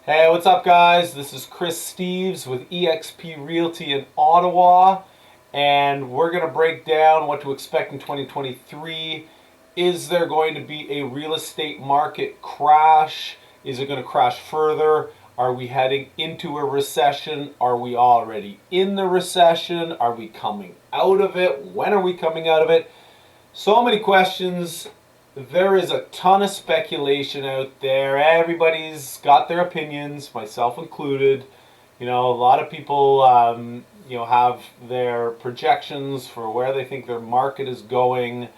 Hey, what's up, guys? This is Chris Steeves with eXp Realty in Ottawa, and we're going to break down what to expect in 2023. Is there going to be a real estate market crash? Is it going to crash further? Are we heading into a recession? Are we already in the recession? Are we coming out of it? When are we coming out of it? So many questions. There is a ton of speculation out there. Everybody's got their opinions, myself included. A lot of people, have their projections for where they think their market is going.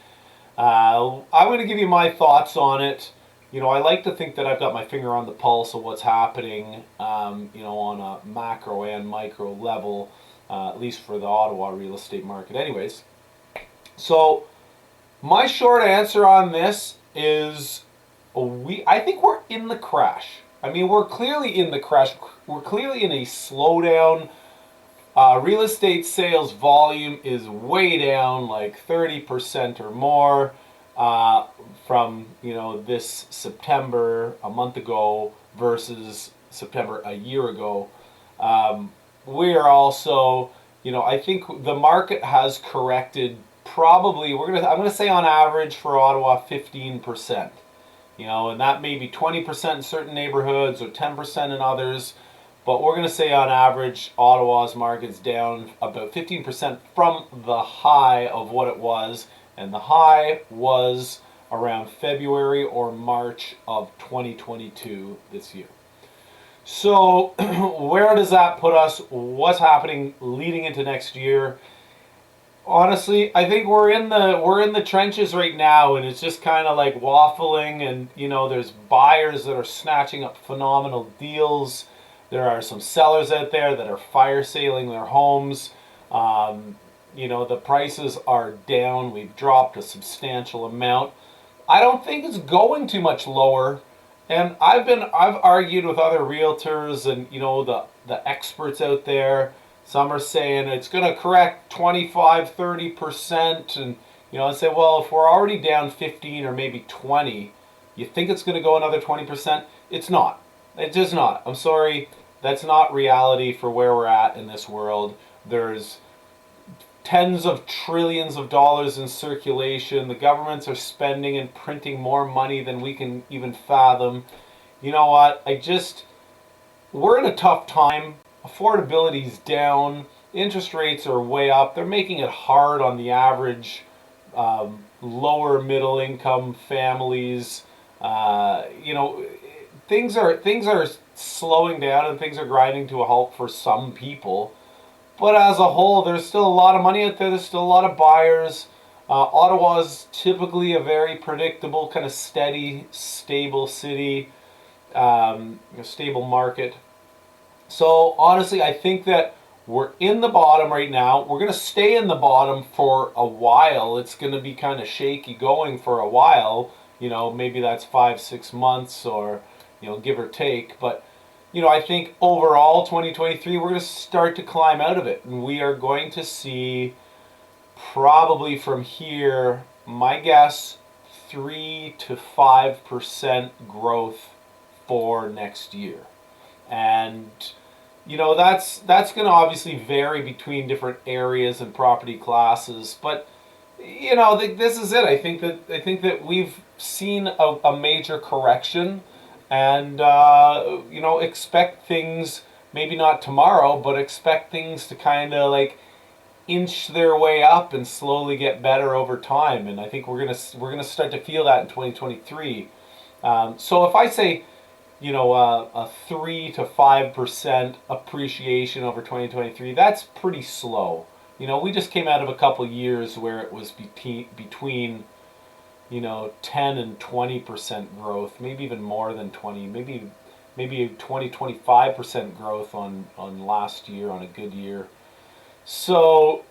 I'm going to give you my thoughts on it. I like to think that I've got my finger on the pulse of what's happening, on a macro and micro level, at least for the Ottawa real estate market. Anyways, so my short answer on this is I think we're in the crash. I mean, we're clearly in the crash. We're clearly in a slowdown. Real estate sales volume is way down, like 30% or more, from this September a month ago versus September a year ago. We are also, I think the market has corrected. Probably I'm gonna say on average for Ottawa 15%. And that may be 20% in certain neighborhoods or 10% in others. But we're going to say on average, Ottawa's market's down about 15% from the high of what it was. And the high was around February or March of 2022 this year. So where does that put us? What's happening leading into next year? Honestly, I think we're in the trenches right now, and it's just kind of like waffling. And there's buyers that are snatching up phenomenal deals. There are some sellers out there that are fire sailing their homes. The prices are down. We've dropped a substantial amount. I don't think it's going too much lower. And I've argued with other realtors and the experts out there. Some are saying it's going to correct 25, 30%. And, I say, well, if we're already down 15 or maybe 20, you think it's going to go another 20%? It's not. It's just not. I'm sorry. That's not reality for where we're at in this world. There's tens of trillions of dollars in circulation. The governments are spending and printing more money than we can even fathom. You know what? We're in a tough time. Affordability's down. Interest rates are way up. They're making it hard on the average lower middle income families. Things are slowing down and things are grinding to a halt for some people. But as a whole, there's still a lot of money out there. There's still a lot of buyers. Ottawa is typically a very predictable, kind of steady, stable city, stable market. So honestly, I think that we're in the bottom right now. We're going to stay in the bottom for a while. It's going to be kind of shaky going for a while. Maybe that's 5-6 months or, give or take. But, I think overall 2023, we're going to start to climb out of it. And we are going to see probably from here, my guess, 3 to 5% growth for next year. And that's going to obviously vary between different areas and property classes, but this is it. I think that we've seen a major correction, and expect things, maybe not tomorrow, but expect things to kind of like inch their way up and slowly get better over time. And I think we're gonna start to feel that in 2023. So if I say a 3 to 5% appreciation over 2023, that's pretty slow. We just came out of a couple years where it was between 10 and 20% growth, maybe even more than 20, maybe 20, 25% growth on last year, on a good year. So,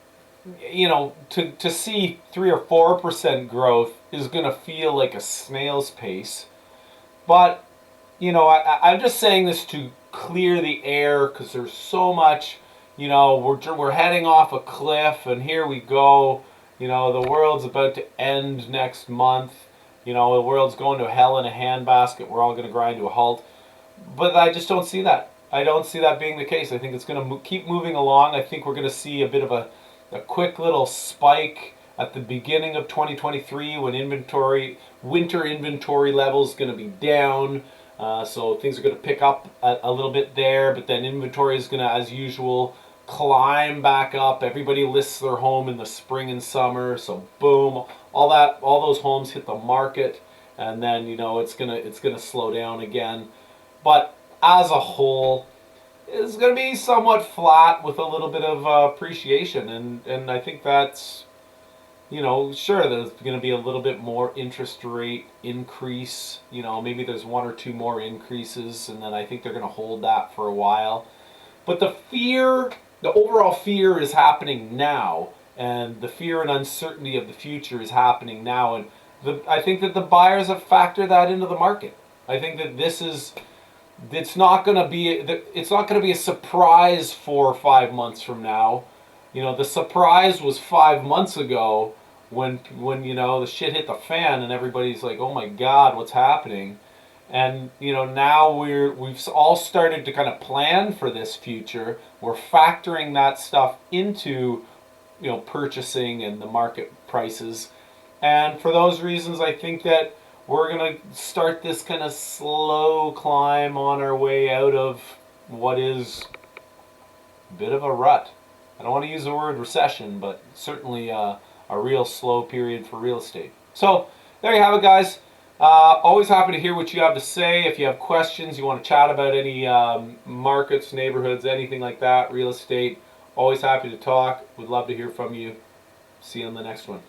to see 3 or 4% growth is going to feel like a snail's pace. But I'm just saying this to clear the air because there's so much. We're heading off a cliff, and here we go. The world's about to end next month. The world's going to hell in a handbasket. We're all going to grind to a halt. but I just don't see that. I don't see that being the case. I think it's going to keep moving along. I think we're going to see a bit of a quick little spike at the beginning of 2023 when winter inventory levels going to be down. So things are going to pick up a little bit there, but then inventory is going to, as usual, climb back up. Everybody lists their home in the spring and summer, so boom, all those homes hit the market, and then it's gonna slow down again. But as a whole, it's going to be somewhat flat with a little bit of appreciation, and I think that's, sure, there's going to be a little bit more interest rate increase. Maybe there's one or two more increases, and then I think they're going to hold that for a while. But the overall fear is happening now, and the fear and uncertainty of the future is happening now, and I think that the buyers have factored that into the market. I think that it's not going to be a surprise 4 or 5 months from now. The surprise was 5 months ago when the shit hit the fan and everybody's like, oh my god, what's happening? And now we've all started to kind of plan for this future. We're factoring that stuff into purchasing and the market prices. And for those reasons, I think that we're going to start this kind of slow climb on our way out of what is a bit of a rut. I don't want to use the word recession, but certainly a real slow period for real estate. So there you have it, guys. Always happy to hear what you have to say. If you have questions, you want to chat about any markets, neighborhoods, anything like that, real estate, always happy to talk. Would love to hear from you. See you on the next one.